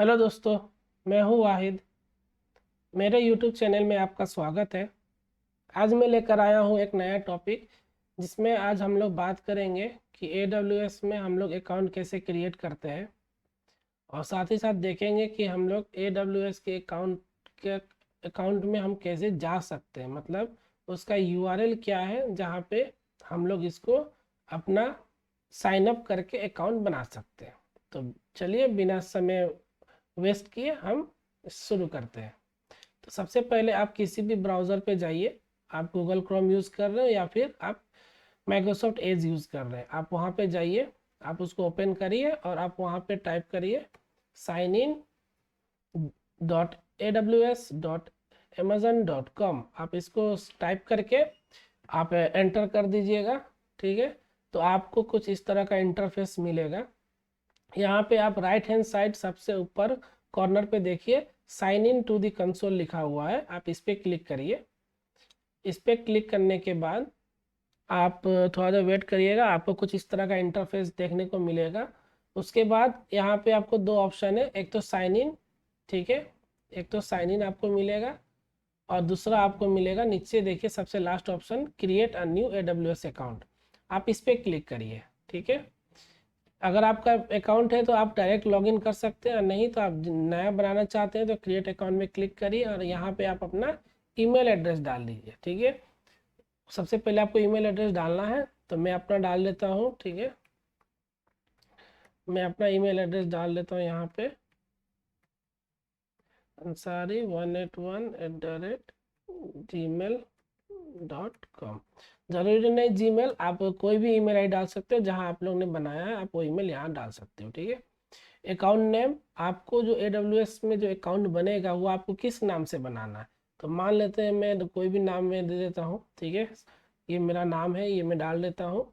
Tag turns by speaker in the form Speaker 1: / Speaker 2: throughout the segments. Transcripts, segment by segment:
Speaker 1: Hello दोस्तों, मैं हूँ वाहिद। मेरे यूट्यूब चैनल में आपका स्वागत है। आज मैं लेकर आया हूँ एक नया टॉपिक, जिसमें आज हम लोग बात करेंगे कि AWS में हम लोग अकाउंट कैसे क्रिएट करते हैं, और साथ ही साथ देखेंगे कि हम लोग AWS के अकाउंट में हम कैसे जा सकते हैं, मतलब उसका URL क्या है जहाँ पे हम लोग इसको अपना साइन अप करके अकाउंट बना सकते हैं। तो चलिए बिना समय वेस्ट किए हम शुरू करते हैं। तो सबसे पहले आप किसी भी ब्राउज़र पे जाइए। आप गूगल क्रोम यूज़ कर रहे हो या फिर आप माइक्रोसॉफ्ट एज यूज़ कर रहे हैं, आप वहाँ पे जाइए, आप उसको ओपन करिए और आप वहाँ पे टाइप करिए signin.aws.amazon.com। आप इसको टाइप करके आप एंटर कर दीजिएगा। ठीक है, तो आपको कुछ इस तरह का इंटरफेस मिलेगा। यहाँ पे आप राइट हैंड साइड सबसे ऊपर कॉर्नर पे देखिए sign in to the console लिखा हुआ है, आप इस पर क्लिक करिए। इस पर क्लिक करने के बाद आप थोड़ा देर वेट करिएगा, आपको कुछ इस तरह का इंटरफेस देखने को मिलेगा। उसके बाद यहाँ पे आपको दो ऑप्शन है, एक तो साइन इन, ठीक है, एक तो साइन इन आपको मिलेगा और दूसरा आपको मिलेगा नीचे देखिए सबसे last option create a new AWS account. आप इस पर क्लिक करिए। ठीक है, अगर आपका अकाउंट है तो आप डायरेक्ट लॉगिन कर सकते हैं, नहीं तो आप नया बनाना चाहते हैं तो क्रिएट अकाउंट में क्लिक करिए और यहाँ पे आप अपना ईमेल एड्रेस डाल दीजिए। ठीक है, सबसे पहले आपको ईमेल एड्रेस डालना है, तो मैं अपना डाल देता हूँ। ठीक है, मैं अपना ईमेल एड्रेस डाल देता हूँ यहाँ पे ansari181@gmail.com। जरूरी नहीं जीमेल, आप कोई भी ईमेल आई डाल सकते हो, जहाँ आप लोग ने बनाया है आप वो ईमेल यहाँ डाल सकते हो। ठीक है, अकाउंट नेम आपको जो AWS में जो अकाउंट बनेगा वो आपको किस नाम से बनाना है, तो मान लेते हैं मैं कोई भी नाम में दे देता हूँ। ठीक है, ये मेरा नाम है, ये मैं डाल देता हूँ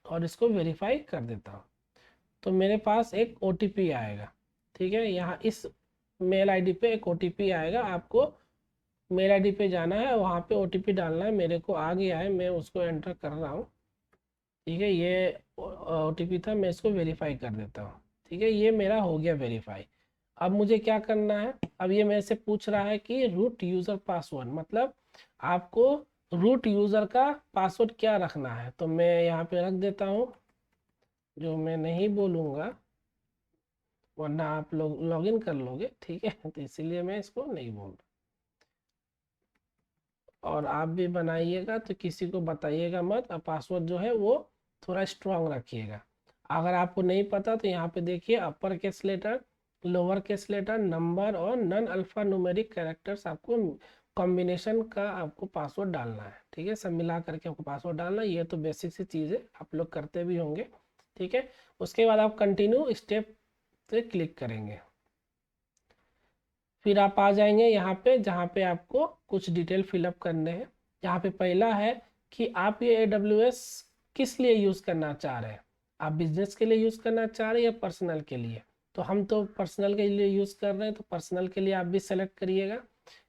Speaker 1: और इसको वेरीफाई कर देता हूँ। तो मेरे पास एक OTP आएगा। ठीक है, यहाँ इस मेल आईडी पे एक OTP आएगा, आपको मेल आईडी पे जाना है, वहाँ पे OTP डालना है। मेरे को आ गया है, मैं उसको एंटर कर रहा हूँ। ठीक है, ये OTP था, मैं इसको वेरीफाई कर देता हूँ। ठीक है, ये मेरा हो गया वेरीफाई। अब मुझे क्या करना है, अब ये मेरे से पूछ रहा है कि रूट यूज़र पासवर्ड, मतलब आपको रूट यूज़र का पासवर्ड क्या रखना है, तो मैं यहाँ पे रख देता हूँ जो मैं नहीं बोलूँगा, वरना आप लोग लॉगिन कर लोगे। ठीक है, तो इसीलिए मैं इसको नहीं बोल रहा। और आप भी बनाइएगा तो किसी को बताइएगा मत, और पासवर्ड जो है वो थोड़ा स्ट्रांग रखिएगा। अगर आपको नहीं पता तो यहाँ पे देखिए upper case letter, lower case letter, number और नन अल्फा न्यूमेरिक कैरेक्टर्स, आपको कॉम्बिनेशन का आपको पासवर्ड डालना है। ठीक है, सब मिला करके आपको पासवर्ड डालना है। ये तो बेसिक सी चीज़ है, आप लोग करते भी होंगे। ठीक है, उसके बाद आप कंटिन्यू स्टेप पे क्लिक करेंगे, फिर आप आ जाएंगे यहाँ पे जहाँ पे आपको कुछ डिटेल फिलअप करने हैं। यहाँ पे पहला है कि आप ये AWS किस लिए यूज़ करना चाह रहे हैं, आप बिजनेस के लिए यूज़ करना चाह रहे हैं या पर्सनल के लिए। तो हम तो पर्सनल के लिए यूज़ कर रहे हैं, तो पर्सनल के लिए आप भी सेलेक्ट करिएगा।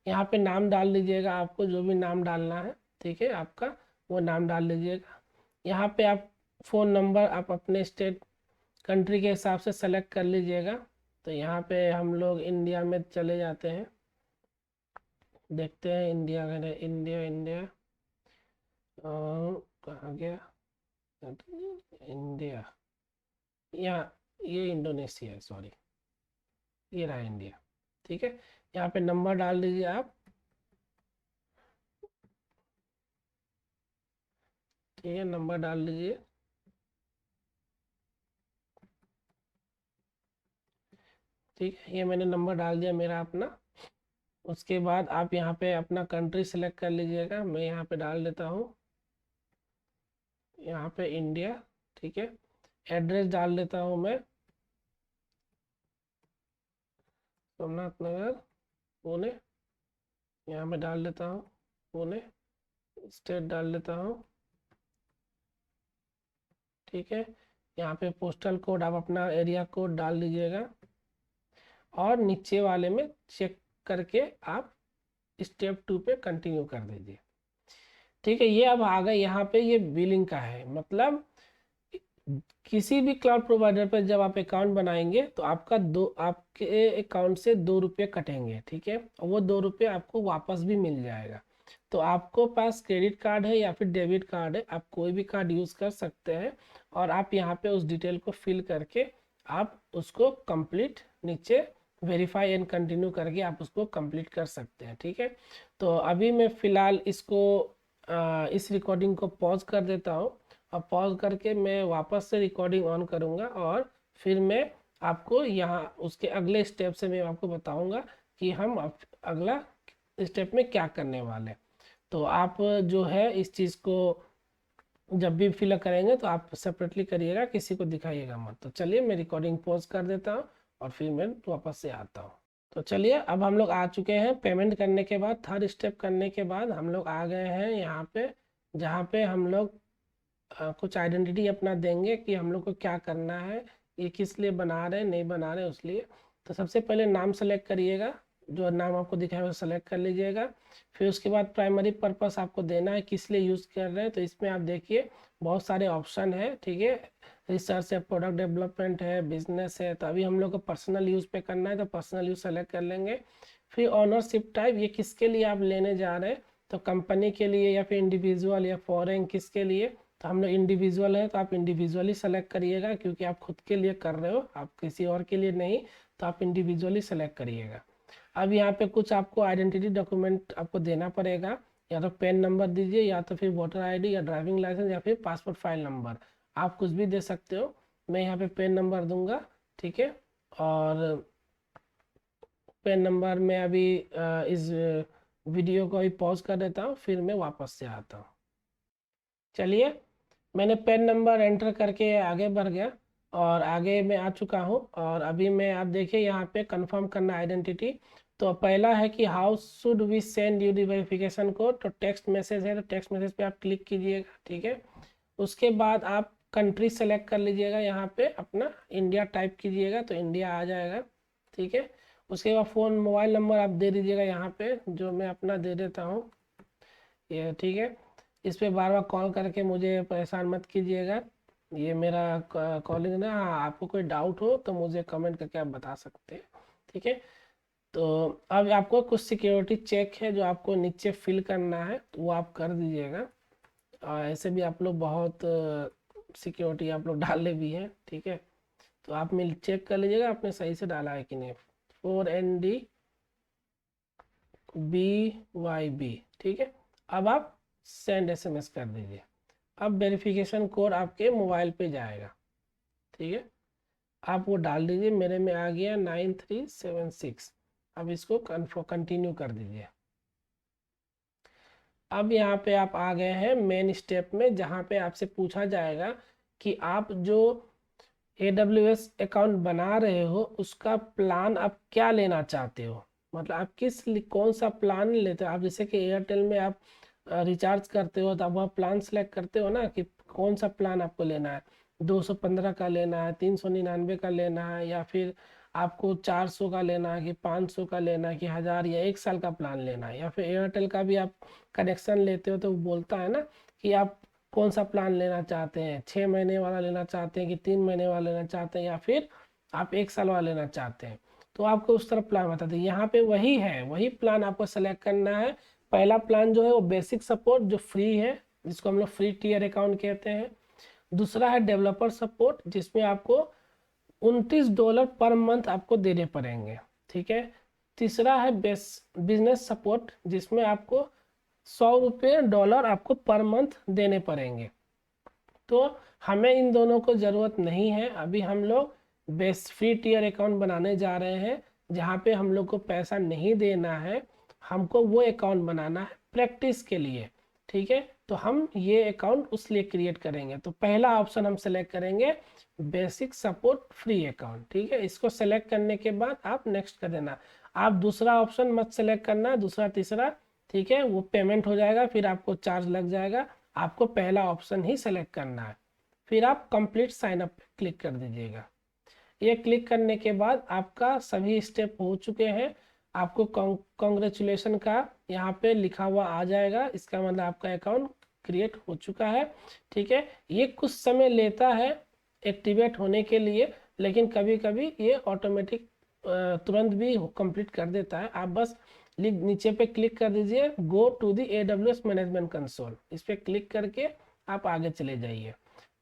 Speaker 1: यहाँ पे नाम डाल दीजिएगा, आपको जो भी नाम डालना है, ठीक है, आपका वो नाम डाल दीजिएगा। यहाँ पे आप फ़ोन नंबर आप अपने स्टेट कंट्री के हिसाब से सेलेक्ट कर लीजिएगा। तो यहाँ पे हम लोग इंडिया में चले जाते हैं, देखते हैं इंडिया का, इंडिया इंडिया कहाँ गया, इंडिया, यहाँ, ये इंडोनेशिया है, सॉरी, ये रहा इंडिया। ठीक है, यहाँ पे नंबर डाल दीजिए आप। ठीक है, नंबर डाल दीजिए। ठीक है, ये मैंने नंबर डाल दिया मेरा अपना। उसके बाद आप यहाँ पे अपना कंट्री सेलेक्ट कर लीजिएगा, मैं यहाँ पे डाल देता हूँ, यहाँ पे इंडिया। ठीक है, एड्रेस डाल देता हूँ मैं सोमनाथ नगर, पुणे, यहाँ पे डाल देता हूँ पुणे। स्टेट डाल देता हूँ। ठीक है, यहाँ पे पोस्टल कोड आप अपना एरिया कोड डाल दीजिएगा और नीचे वाले में चेक करके आप स्टेप 2 पे कंटिन्यू कर दीजिए। ठीक है, ये अब आ गए यहाँ पे, ये बिलिंग का है, मतलब किसी भी क्लाउड प्रोवाइडर पर जब आप अकाउंट बनाएंगे तो आपके अकाउंट से 2 रुपये कटेंगे, ठीक है, और वो 2 रुपये आपको वापस भी मिल जाएगा। तो आपको पास क्रेडिट कार्ड है या फिर डेबिट कार्ड है, आप कोई भी कार्ड यूज़ कर सकते हैं, और आप यहाँ पे उस डिटेल को फिल करके आप उसको कंप्लीट नीचे वेरीफाई एंड कंटिन्यू करके आप उसको कंप्लीट कर सकते हैं, ठीक है। तो अभी मैं फ़िलहाल इस रिकॉर्डिंग को पॉज कर देता हूँ, और पॉज करके मैं वापस से रिकॉर्डिंग ऑन करूँगा, और फिर मैं आपको यहाँ उसके अगले स्टेप से मैं आपको बताऊँगा कि हम अगला स्टेप में क्या करने वाले हैं। तो आप जो है इस चीज़ को जब भी फिल करेंगे तो आप सेपरेटली करिएगा, किसी को दिखाइएगा मत। तो चलिए मैं रिकॉर्डिंग पॉज कर देता हूँ और फिर मैं वापस से आता हूँ। तो चलिए अब हम लोग आ चुके हैं पेमेंट करने के बाद, थर्ड स्टेप करने के बाद हम लोग आ गए हैं यहाँ पे, जहाँ पे हम लोग कुछ आइडेंटिटी अपना देंगे कि हम लोग को क्या करना है, ये किस लिए बना रहे हैं, नहीं बना रहे उसलिए। तो सबसे पहले नाम सेलेक्ट करिएगा, जो नाम आपको दिखा है वो सेलेक्ट कर लीजिएगा। फिर उसके बाद प्राइमरी पर्पस आपको देना है, किस लिए यूज़ कर रहे हैं। तो इसमें आप देखिए बहुत सारे ऑप्शन है, ठीक है, रिसर्च है, प्रोडक्ट डेवलपमेंट है, बिजनेस है। तो अभी हम लोग को पर्सनल यूज़ पे करना है तो पर्सनल यूज़ सेलेक्ट कर लेंगे। फिर ऑनरशिप टाइप, ये किसके लिए आप लेने जा रहे हैं, तो कंपनी के लिए या फिर इंडिविजुअल या फॉरेन, किसके लिए। तो हम लोग इंडिविजुअल है तो आप इंडिविजुअली सेलेक्ट करिएगा, क्योंकि आप खुद के लिए कर रहे हो, आप किसी और के लिए नहीं, तो आप इंडिविजुअली सेलेक्ट करिएगा। अब यहाँ पे कुछ आपको आइडेंटिटी डॉक्यूमेंट आपको देना पड़ेगा, या तो पेन नंबर दीजिए, या तो फिर वोटर आईडी, या ड्राइविंग लाइसेंस, या फिर पासपोर्ट फाइल नंबर, आप कुछ भी दे सकते हो। मैं यहाँ पे पेन नंबर दूंगा, ठीक है, और पेन नंबर में अभी इस वीडियो को अभी पॉज कर देता हूँ, फिर मैं वापस से आता हूँ। चलिए मैंने पेन नंबर एंटर करके आगे बढ़ गया, और आगे मैं आ चुका हूँ। और अभी मैं आप देखिए यहाँ पे कंफर्म करना आइडेंटिटी। तो पहला है कि how should we send you the verification code, तो टेक्स्ट मैसेज है, तो टेक्स्ट मैसेज पे आप क्लिक कीजिएगा, ठीक है। उसके बाद आप कंट्री सेलेक्ट कर लीजिएगा, यहाँ पे अपना इंडिया टाइप कीजिएगा तो इंडिया आ जाएगा, ठीक है। उसके बाद फ़ोन मोबाइल नंबर आप दे दीजिएगा यहाँ पे, जो मैं अपना दे देता हूँ ये, ठीक है। इस पे बार बार कॉल करके मुझे परेशान मत कीजिएगा, ये मेरा कॉलिंग ना। हाँ, आपको कोई डाउट हो तो मुझे कमेंट करके आप बता सकते हैं, ठीक है। तो अब आपको कुछ सिक्योरिटी चेक है जो आपको नीचे फिल करना है, तो वो आप कर दीजिएगा। और ऐसे भी आप लोग बहुत सिक्योरिटी आप लोग डाले भी हैं, ठीक है। तो आप मिल चेक कर लीजिएगा आपने सही से डाला है कि नहीं। 4NDBYB, ठीक है। अब आप सेंड SMS कर दीजिए। अब वेरिफिकेशन कोड आपके मोबाइल पे जाएगा, ठीक है, आप वो डाल दीजिए। मेरे में आ गया 9376। अब इसको कंटिन्यू कर दीजिए। अब यहाँ पे आप आ गए हैं मेन स्टेप में, जहाँ पे आपसे पूछा जाएगा कि आप जो AWS अकाउंट बना रहे हो उसका प्लान आप क्या लेना चाहते हो, मतलब आप कौन सा प्लान लेते हो। आप जैसे कि एयरटेल में आप रिचार्ज करते हो तो आप वह प्लान सेलेक्ट करते हो ना, कि कौन सा प्लान आपको लेना है, 215 का लेना है, 399 का लेना है, या फिर आपको 400 का लेना है, कि 500 का लेना है, कि 1000 या 1 साल का प्लान लेना है। या फिर एयरटेल का भी आप कनेक्शन लेते हो तो वो बोलता है ना कि आप कौन सा प्लान लेना चाहते हैं, 6 महीने वाला लेना चाहते हैं, कि 3 महीने वाला लेना चाहते हैं, या फिर आप 1 साल वाला लेना चाहते हैं। तो आपको उस तरह प्लान बता दें। यहाँ पे वही है, वही प्लान आपको सेलेक्ट करना है। पहला प्लान जो है वो बेसिक सपोर्ट जो फ्री है, जिसको हम लोग फ्री टियर अकाउंट कहते हैं। दूसरा है डेवलपर सपोर्ट, जिसमें आपको $29 पर मंथ आपको देने पड़ेंगे, ठीक है। तीसरा है बिजनेस सपोर्ट, जिसमें आपको $100 आपको पर मंथ देने पड़ेंगे। तो हमें इन दोनों को ज़रूरत नहीं है। अभी हम लोग बेस्ट फ्री टियर अकाउंट बनाने जा रहे हैं, जहाँ पे हम लोग को पैसा नहीं देना है, हमको वो अकाउंट बनाना है प्रैक्टिस के लिए, ठीक है। तो हम ये अकाउंट उस लिए क्रिएट करेंगे। तो पहला ऑप्शन हम सेलेक्ट करेंगे बेसिक सपोर्ट फ्री अकाउंट, ठीक है। इसको सेलेक्ट करने के बाद आप नेक्स्ट कर देना। आप दूसरा ऑप्शन मत सेलेक्ट करना, दूसरा तीसरा, ठीक है, वो पेमेंट हो जाएगा, फिर आपको चार्ज लग जाएगा। आपको पहला ऑप्शन ही सेलेक्ट करना है। फिर आप कंप्लीट साइन अप पे क्लिक कर दीजिएगा। ये क्लिक करने के बाद आपका सभी स्टेप हो चुके हैं। आपको कॉन्ग्रेचुलेशन का यहाँ पे लिखा हुआ आ जाएगा, इसका मतलब आपका अकाउंट क्रिएट हो चुका है, ठीक है। ये कुछ समय लेता है, एक्टिवेट होने के लिए, लेकिन कभी कभी ये ऑटोमेटिक तुरंत भी कंप्लीट कर देता है। आप बस नीचे पे क्लिक कर दीजिए, go to the AWS management console, इस पर क्लिक करके आप आगे चले जाइए।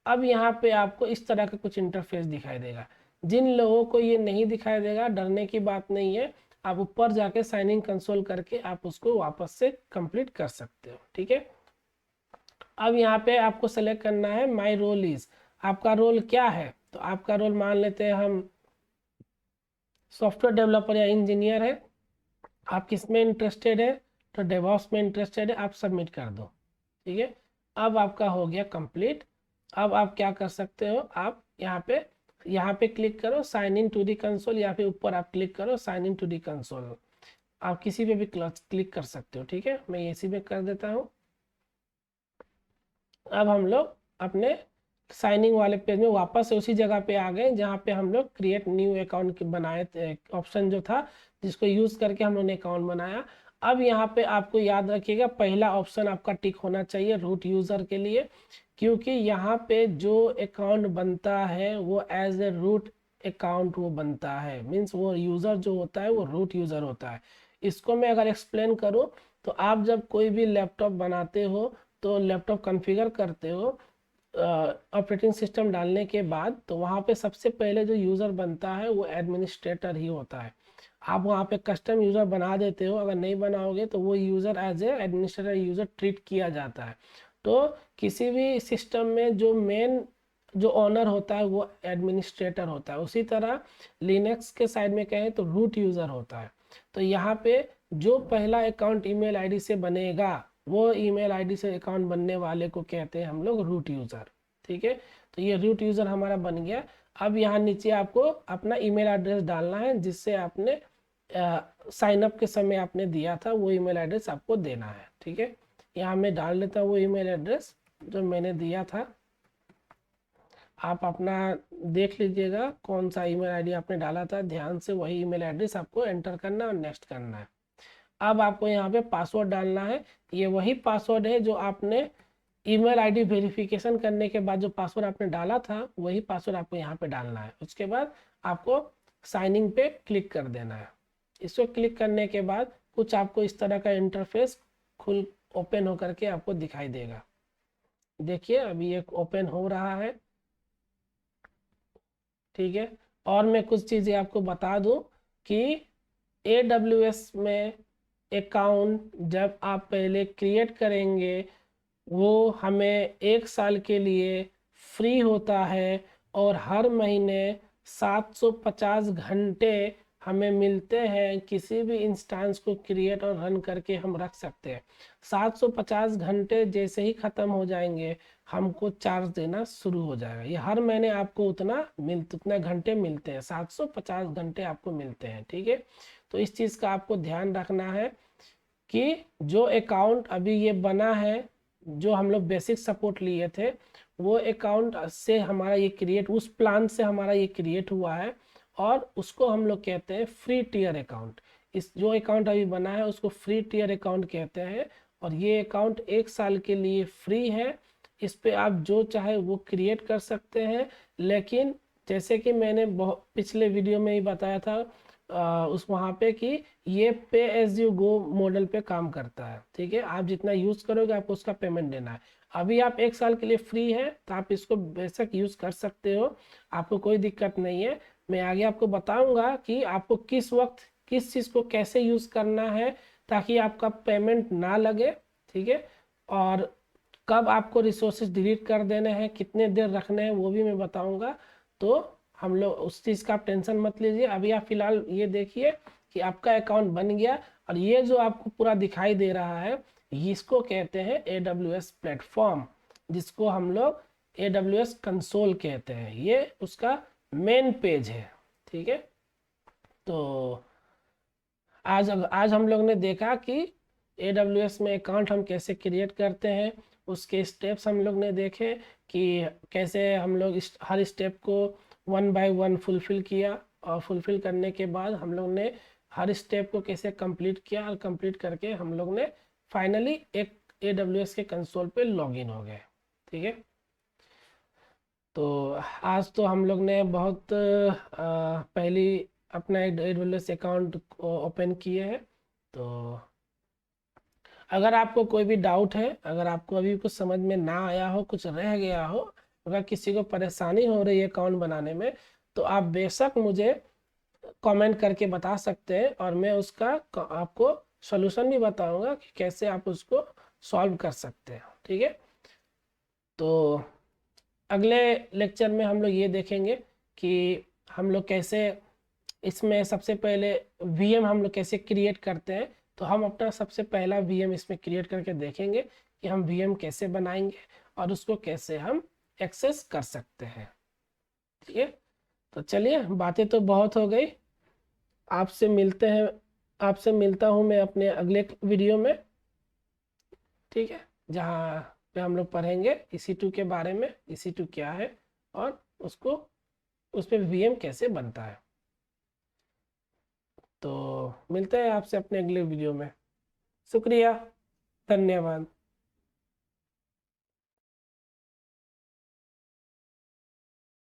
Speaker 1: अब यहाँ पे आपको इस तरह का कुछ इंटरफेस दिखाई देगा। जिन लोगों को ये नहीं दिखाई देगा, डरने की बात नहीं है, आप ऊपर जाके साइन इन कंसोल करके आप उसको वापस से कंप्लीट कर सकते हो, ठीक है। अब यहाँ पे आपको सेलेक्ट करना है माई रोल इज, आपका रोल क्या है। तो आपका रोल मान लेते हैं हम सॉफ्टवेयर डेवलपर या इंजीनियर है, आप किस में इंटरेस्टेड है, तो डेवऑप्स में इंटरेस्टेड है, आप सबमिट कर दो, ठीक है। अब आपका हो गया कंप्लीट। अब आप क्या कर सकते हो, आप यहाँ पे क्लिक करो sign in to the console, या फिर ऊपर आप क्लिक करो sign in to the console, आप किसी पे भी क्लिक कर सकते हो, ठीक है। मैं इसी में कर देता हूँ। अब हम लोग अपने साइनिंग वाले पेज में वापस से उसी जगह पे आ गए जहाँ पे हम लोग क्रिएट न्यू अकाउंट बनाए थे, ऑप्शन जो था जिसको यूज़ करके हम लोग ने अकाउंट बनाया। अब यहाँ पे आपको याद रखिएगा, पहला ऑप्शन आपका टिक होना चाहिए रूट यूज़र के लिए, क्योंकि यहाँ पे जो अकाउंट बनता है वो एज ए रूट अकाउंट वो बनता है, मीन्स वो यूज़र जो होता है वो रूट यूज़र होता है। इसको मैं अगर एक्सप्लेन करूँ तो आप जब कोई भी लैपटॉप बनाते हो तो लैपटॉप कॉन्फ़िगर करते हो ऑपरेटिंग सिस्टम डालने के बाद, तो वहाँ पे सबसे पहले जो यूज़र बनता है वो एडमिनिस्ट्रेटर ही होता है। आप वहाँ पे कस्टम यूज़र बना देते हो, अगर नहीं बनाओगे तो वो user as a administrator user treat किया जाता है। तो किसी भी सिस्टम में जो मेन जो ऑनर होता है वो एडमिनिस्ट्रेटर होता है, उसी तरह लिनक्स के साइड में कहें तो रूट यूज़र होता है। तो यहाँ पे जो पहला अकाउंट ईमेल आईडी से बनेगा वो ईमेल आईडी से अकाउंट बनने वाले को कहते हैं हम लोग रूट यूज़र, ठीक है। तो ये रूट यूज़र हमारा बन गया। अब यहाँ नीचे आपको अपना ईमेल एड्रेस डालना है जिससे आपने साइन अप के समय आपने दिया था, वो ईमेल एड्रेस आपको देना है, ठीक है। यहाँ मैं डाल देता हूँ वो ईमेल एड्रेस जो मैंने दिया था। आप अपना देख लीजिएगा कौन सा ईमेल आईडी आपने डाला था, ध्यान से वही ईमेल एड्रेस आपको एंटर करना है और नेक्स्ट करना है। अब आपको यहाँ पे पासवर्ड डालना है, ये वही पासवर्ड है जो आपने ईमेल आईडी वेरिफिकेशन करने के बाद जो पासवर्ड आपने डाला था वही पासवर्ड आपको यहाँ पे डालना है। उसके बाद आपको साइनिंग पे क्लिक कर देना है। इसको क्लिक करने के बाद कुछ आपको इस तरह का इंटरफेस खुल ओपन होकर के आपको दिखाई देगा। देखिए अभी एक ओपन हो रहा है, ठीक है। और मैं कुछ चीज़ें आपको बता दूं कि AWS में अकाउंट जब आप पहले क्रिएट करेंगे वो हमें 1 साल के लिए फ्री होता है और हर महीने 750 घंटे हमें मिलते हैं, किसी भी इंस्टेंस को क्रिएट और रन करके हम रख सकते हैं। 750 घंटे जैसे ही ख़त्म हो जाएंगे हमको चार्ज देना शुरू हो जाएगा। ये हर महीने आपको उतना घंटे मिलते हैं, 750 घंटे आपको मिलते हैं, ठीक है। तो इस चीज़ का आपको ध्यान रखना है कि जो अकाउंट अभी ये बना है, जो हम लोग बेसिक सपोर्ट लिए थे वो अकाउंट से हमारा ये क्रिएट, उस प्लान से हमारा ये क्रिएट हुआ है और उसको हम लोग कहते हैं फ्री टियर अकाउंट। इस जो अकाउंट अभी बना है उसको फ्री टियर अकाउंट कहते हैं और ये अकाउंट 1 साल के लिए फ्री है। इस पे आप जो चाहे वो क्रिएट कर सकते हैं, लेकिन जैसे कि मैंने पिछले वीडियो में ही बताया था उस वहाँ पे कि ये पे एज यू गो मॉडल पे काम करता है, ठीक है। आप जितना यूज़ करोगे आपको उसका पेमेंट देना है। अभी आप 1 साल के लिए फ्री है तो आप इसको बेशक यूज़ कर सकते हो, आपको कोई दिक्कत नहीं है। मैं आगे आपको बताऊंगा कि आपको किस वक्त किस चीज़ को कैसे यूज़ करना है ताकि आपका पेमेंट ना लगे, ठीक है। और कब आपको रिसोर्सेज डिलीट कर देने हैं, कितने देर रखने हैं वो भी मैं बताऊंगा। तो हम लोग उस चीज़ का आप टेंशन मत लीजिए। अभी आप फिलहाल ये देखिए कि आपका अकाउंट बन गया और ये जो आपको पूरा दिखाई दे रहा है इसको कहते हैं AWS प्लेटफॉर्म, जिसको हम लोग AWS कंसोल कहते हैं। ये उसका मेन पेज है, ठीक है। तो आज हम लोग ने देखा कि AWS में अकाउंट हम कैसे क्रिएट करते हैं, उसके स्टेप्स हम लोग ने देखे कि कैसे हम लोग हर स्टेप को 1 बाय 1 फुलफ़िल किया और फुलफ़िल करने के बाद हम लोग ने हर स्टेप को कैसे कंप्लीट किया और कंप्लीट करके हम लोग ने फाइनली एक AWS के कंसोल पे लॉगिन हो गए, ठीक है। तो आज तो हम लोग ने बहुत पहली अपना AWS अकाउंट ओपन किए हैं। तो अगर आपको कोई भी डाउट है, अगर आपको अभी कुछ समझ में ना आया हो, कुछ रह गया हो, अगर किसी को परेशानी हो रही है अकाउंट बनाने में, तो आप बेशक मुझे कमेंट करके बता सकते हैं और मैं उसका आपको सॉल्यूशन भी बताऊंगा कि कैसे आप उसको सॉल्व कर सकते हैं। ठीक है, तो अगले लेक्चर में हम लोग ये देखेंगे कि हम लोग कैसे इसमें सबसे पहले VM हम लोग कैसे क्रिएट करते हैं। तो हम अपना सबसे पहला VM इसमें क्रिएट करके देखेंगे कि हम VM कैसे बनाएंगे और उसको कैसे हम एक्सेस कर सकते हैं। ठीक है, तो चलिए, बातें तो बहुत हो गई। आपसे मिलते हैं, आपसे मिलता हूँ मैं अपने अगले वीडियो में। ठीक है, जहाँ पे हम लोग पढ़ेंगे EC2 के बारे में, EC2 क्या है और उसको उस पर VM कैसे बनता है। तो मिलते हैं आपसे अपने अगले वीडियो में। शुक्रिया, धन्यवाद।